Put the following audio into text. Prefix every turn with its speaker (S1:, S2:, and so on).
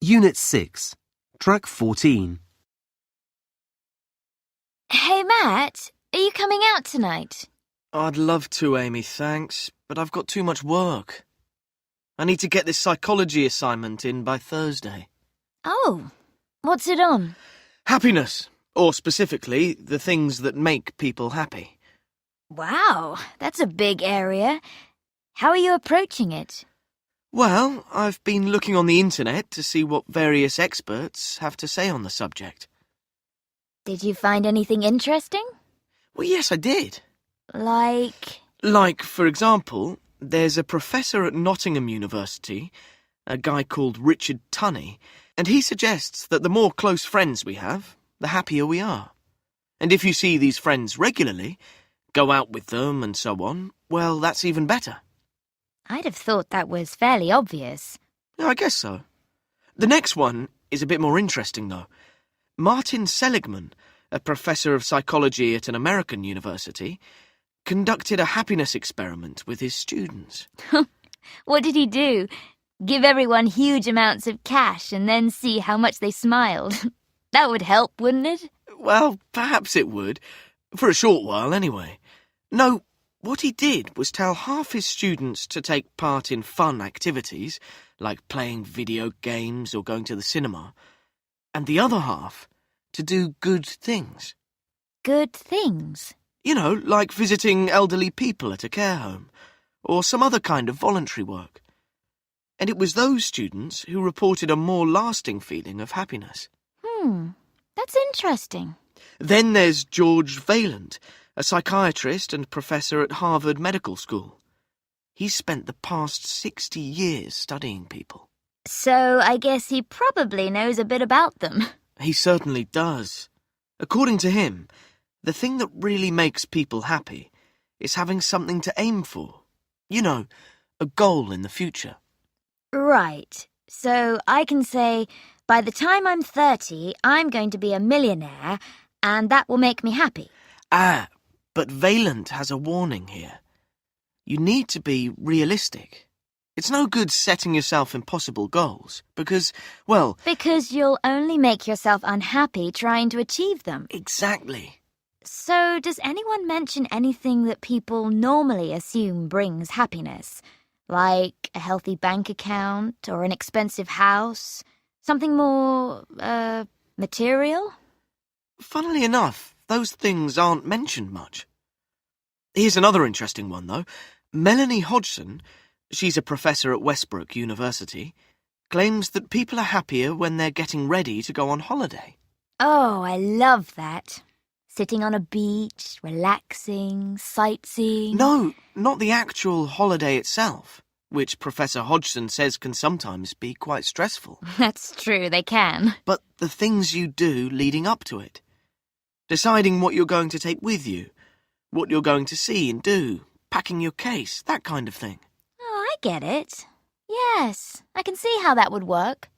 S1: Unit 6, Track 14.
S2: Hey, Matt, are you coming out tonight?
S3: I'd love to, Amy, thanks, but I've got too much work. I need to get this psychology assignment in by Thursday.
S2: Oh, what's it on?
S3: Happiness, or specifically, the things that make people happy.
S2: Wow, that's a big area. How are you approaching it?
S3: Well, I've been looking on the internet to see what various experts have to say on the subject.
S2: Did you find anything interesting?
S3: Well, yes, I did.
S2: Like,
S3: For example, there's a professor at Nottingham University, a guy called Richard Tunney, and he suggests that the more close friends we have, the happier we are. And if you see these friends regularly, go out with them and so on, well, that's even better.
S2: I'd have thought that was fairly obvious.
S3: Yeah, I guess so. The next one is a bit more interesting, though. Martin Seligman, a professor of psychology at an American university, conducted a happiness experiment with his students.
S2: What did he do? Give everyone huge amounts of cash and then see how much they smiled. That would help, wouldn't it?
S3: Well, perhaps it would. For a short while, anyway. No, what he did was tell half his students to take part in fun activities, like playing video games or going to the cinema, and the other half to do good things.
S2: Good things.
S3: You know, like visiting elderly people at a care home, or some other kind of voluntary work. And it was those students who reported a more lasting feeling of happiness.
S2: That's interesting.
S3: Then there's George Vaillant, a psychiatrist and professor at Harvard Medical School. He's spent the past 60 years studying people.
S2: So I guess he probably knows a bit about them.
S3: He certainly does. According to him, the thing that really makes people happy is having something to aim for. You know, a goal in the future.
S2: Right. So I can say, by the time I'm 30, I'm going to be a millionaire, and that will make me happy.
S3: But Vaillant has a warning here. You need to be realistic. It's no good setting yourself impossible goals, because
S2: Because you'll only make yourself unhappy trying to achieve them.
S3: Exactly.
S2: So does anyone mention anything that people normally assume brings happiness? Like a healthy bank account or an expensive house? Something more, material?
S3: Funnily enough, those things aren't mentioned much. Here's another interesting one, though. Melanie Hodgson, she's a professor at Westbrook University, claims that people are happier when they're getting ready to go on holiday.
S2: Oh, I love that. Sitting on a beach, relaxing, sightseeing.
S3: No, not the actual holiday itself, which Professor Hodgson says can sometimes be quite stressful.
S2: That's true, they can.
S3: But the things you do leading up to it. Deciding what you're going to take with you, what you're going to see and do, packing your case, that kind of thing.
S2: Oh, I get it. Yes, I can see how that would work.